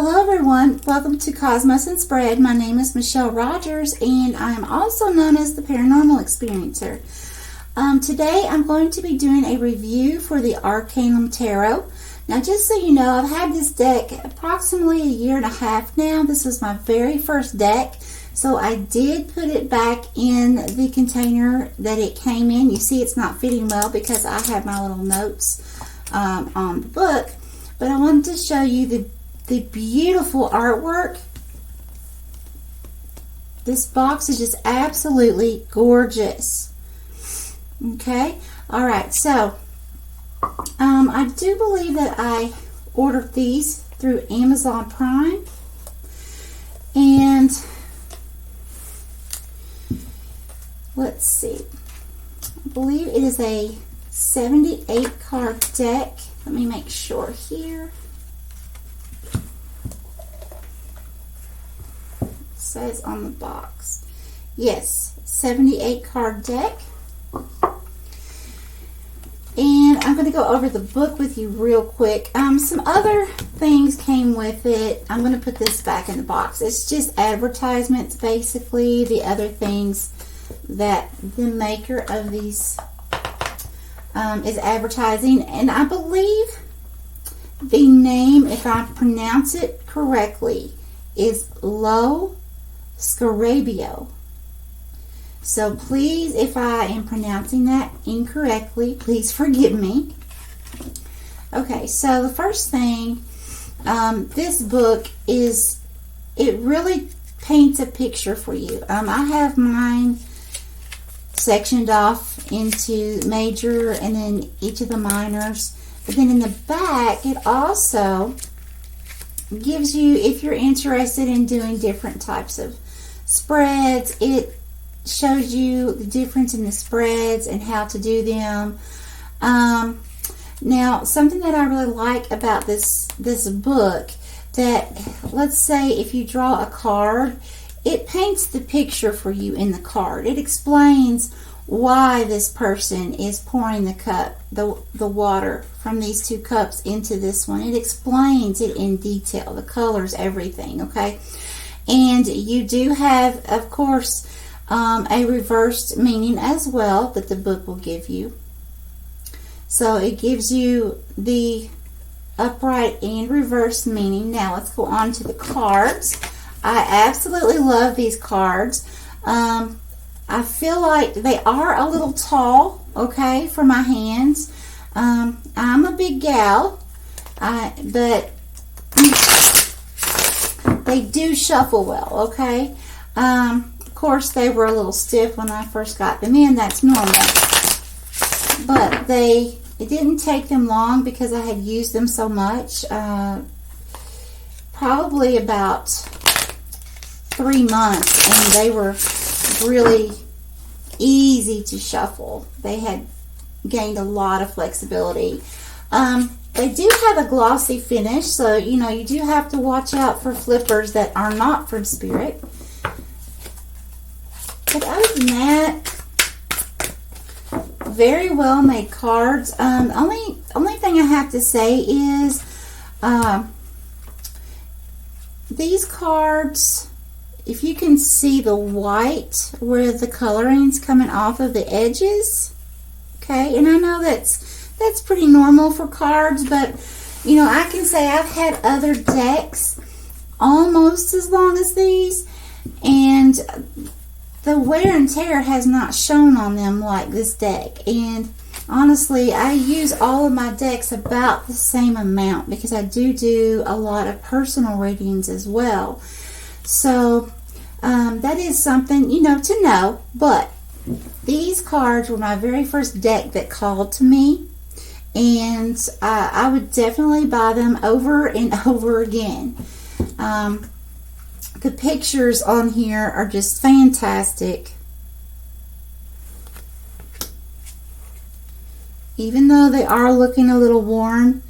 Hello everyone, welcome to Cosmos and Spread. My name is Michelle Rogers and I am also known as the Paranormal Experiencer. Today I'm going to be doing a review for the Arcanum Tarot. Now just so you know, I've had this deck approximately a year and a half now. This was my very first deck, so I did put it back in the container that it came in. You see it's not fitting well because I have my little notes on the book, but I wanted to show you the beautiful artwork. This box is just absolutely gorgeous. Okay, all right, so I do believe that I ordered these through Amazon Prime, and let's see, I believe it is a 78 card deck. Let me make sure here. Says on the box, yes, 78 card deck. And I'm going to go over the book with you real quick. Some other things came with it. I'm going to put this back in the box. It's just advertisements, basically, the other things that the maker of these is advertising. And I believe the name, if I pronounce it correctly, is Scarabeo. So please, if I am pronouncing that incorrectly, please forgive me. Okay, so the first thing, this book is, it really paints a picture for you. I have mine sectioned off into major and then each of the minors. But then in the back, it also gives you, if you're interested in doing different types of spreads, it shows you the difference in the spreads and how to do them. Now, something that I really like about this book, that let's say if you draw a card, it paints the picture for you in the card. It explains why this person is pouring the cup, the water from these two cups into this one. It explains it in detail, the colors, everything, okay? And you do have, of course, a reversed meaning as well that the book will give you. So it gives you the upright and reversed meaning. Now let's go on to the cards. I absolutely love these cards. I feel like they are a little tall, okay, for my hands. I'm a big gal, but they do shuffle well, okay? Of course, they were a little stiff when I first got them in. That's normal. But it didn't take them long because I had used them so much. Probably about 3 months, and they were really easy to shuffle. They had gained a lot of flexibility. They do have a glossy finish, so you do have to watch out for flippers that are not from Spirit. But other than that, very well made cards. Only thing I have to say is these cards, if you can see the white where the coloring's coming off of the edges, okay, and I know that's pretty normal for cards, but I can say I've had other decks almost as long as these, and the wear and tear has not shown on them like this deck. And honestly, I use all of my decks about the same amount because I do a lot of personal readings as well. So that is something to know. But these cards were my very first deck that called to me, and I would definitely buy them over and over again. The pictures on here are just fantastic. Even though they are looking a little worn,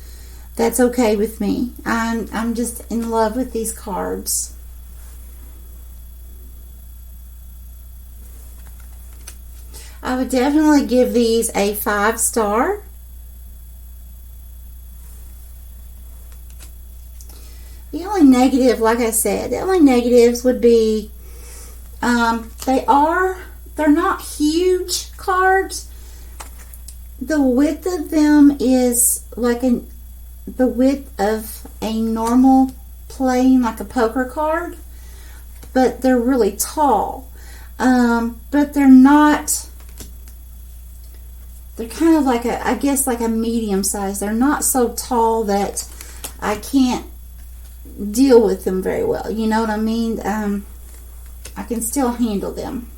that's okay with me. I'm just in love with these cards. I would definitely give these a 5-star. The only negative, like I said, the only negatives would be they're not huge cards. The width of them is like the width of a normal plain, like a poker card, but they're really tall. But they're not, they're kind of like I guess like a medium size. They're not so tall that I can't deal with them very well. You know what I mean? I can still handle them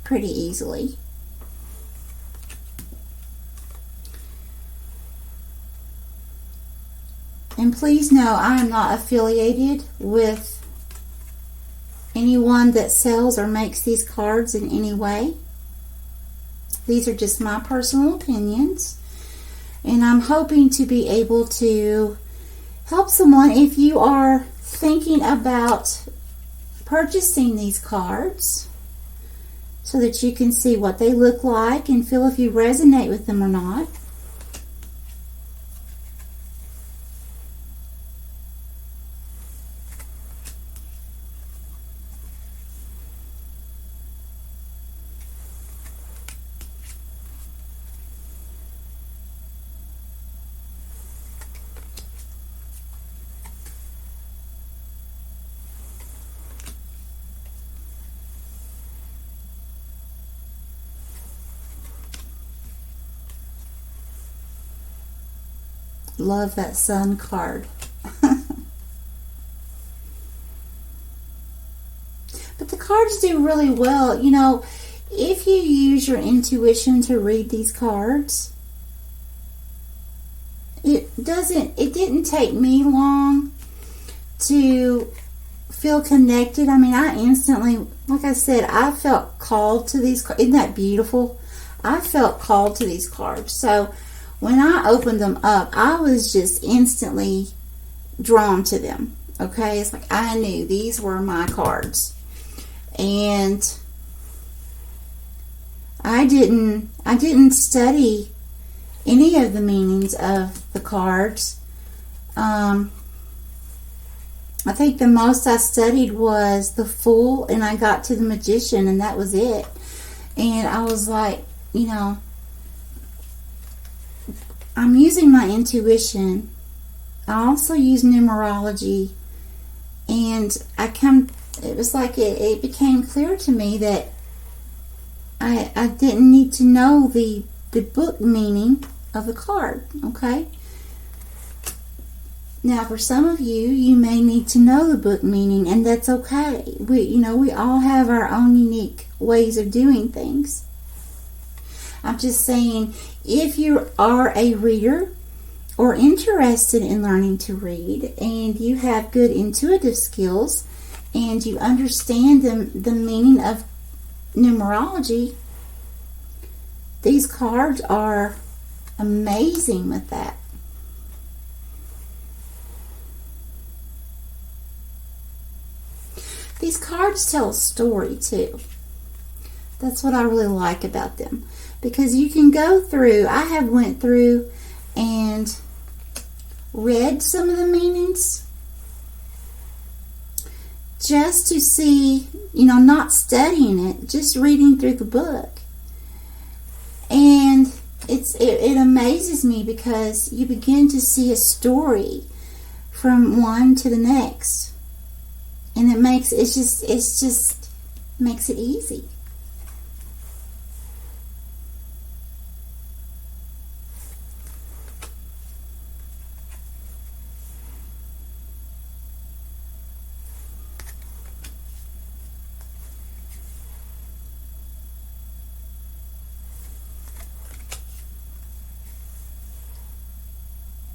pretty easily. And please know I am not affiliated with anyone that sells or makes these cards in any way. These are just my personal opinions. And I'm hoping to be able to help someone if you are thinking about purchasing these cards so that you can see what they look like and feel if you resonate with them or not. Love that sun card. But the cards do really well. You know, if you use your intuition to read these cards, it didn't take me long to feel connected. I mean, I instantly, like I said, I felt called to these cards. Isn't that beautiful? I felt called to these cards. So when I opened them up, I was just instantly drawn to them. Okay, it's like I knew these were my cards, and I didn't study any of the meanings of the cards. I think the most I studied was the Fool, and I got to the Magician, and that was it. And I was like, you know, I'm using my intuition. I also use numerology, and it was like it became clear to me that I didn't need to know the book meaning of the card. Okay, now for some of you, you may need to know the book meaning, and that's okay. We all have our own unique ways of doing things. I'm just saying, if you are a reader or interested in learning to read, and you have good intuitive skills, and you understand the meaning of numerology, these cards are amazing with that. These cards tell a story too. That's what I really like about them. Because you can go through, I have went through and read some of the meanings just to see, not studying it, just reading through the book. And it amazes me because you begin to see a story from one to the next. And it just makes it easy.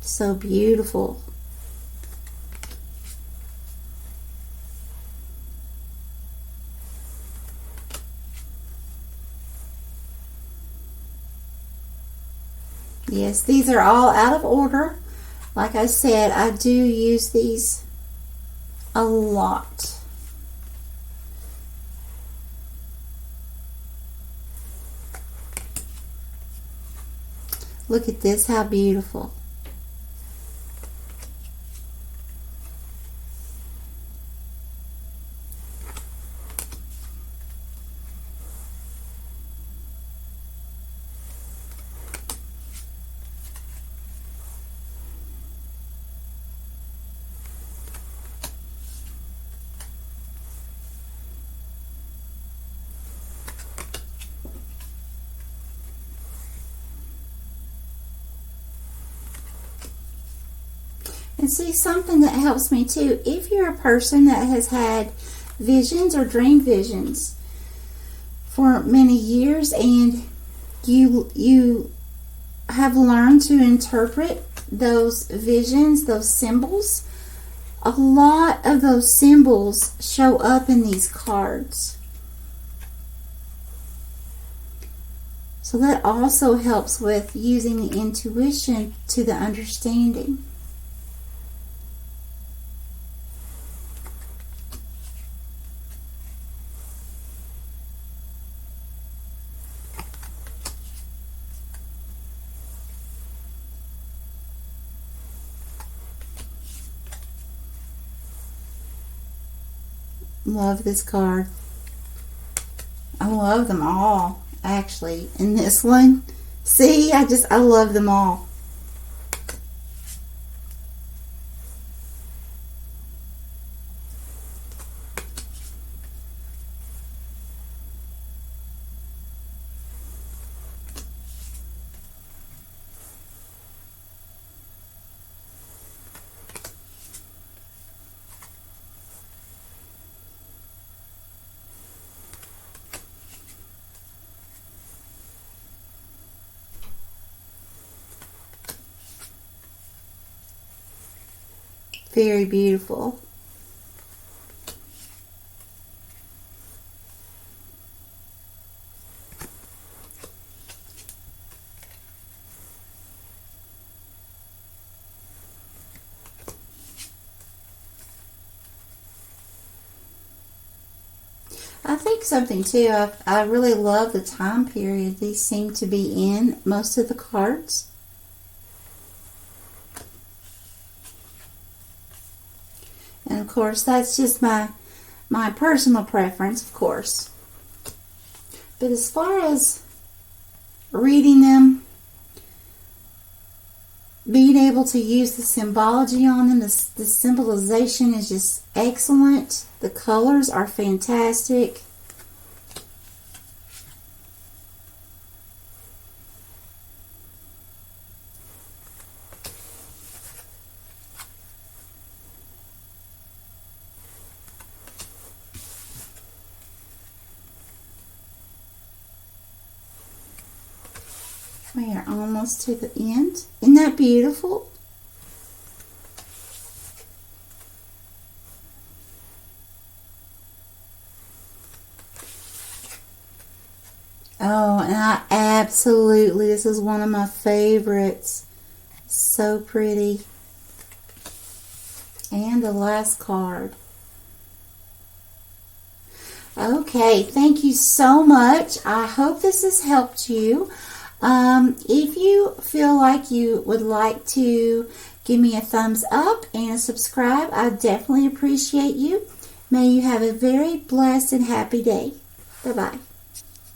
So beautiful. Yes, these are all out of order. Like I said, I do use these a lot. Look at this, how beautiful. And see, something that helps me too, if you're a person that has had visions or dream visions for many years, and you have learned to interpret those visions, those symbols, a lot of those symbols show up in these cards. So that also helps with using the intuition to the understanding. Love this card. I love them all, actually. In this one, see, I love them all. Very beautiful. I think something too, I really love the time period these seem to be in, most of the cards. And of course, that's just my personal preference, of course. But as far as reading them, being able to use the symbology on them, the symbolization is just excellent. The colors are fantastic. We are almost to the end. Isn't that beautiful? Oh, and I absolutely, this is one of my favorites. So pretty. And the last card. Okay, thank you so much. I hope this has helped you. If you feel like you would like to give me a thumbs up and a subscribe, I definitely appreciate you. May you have a very blessed and happy day. Bye-bye.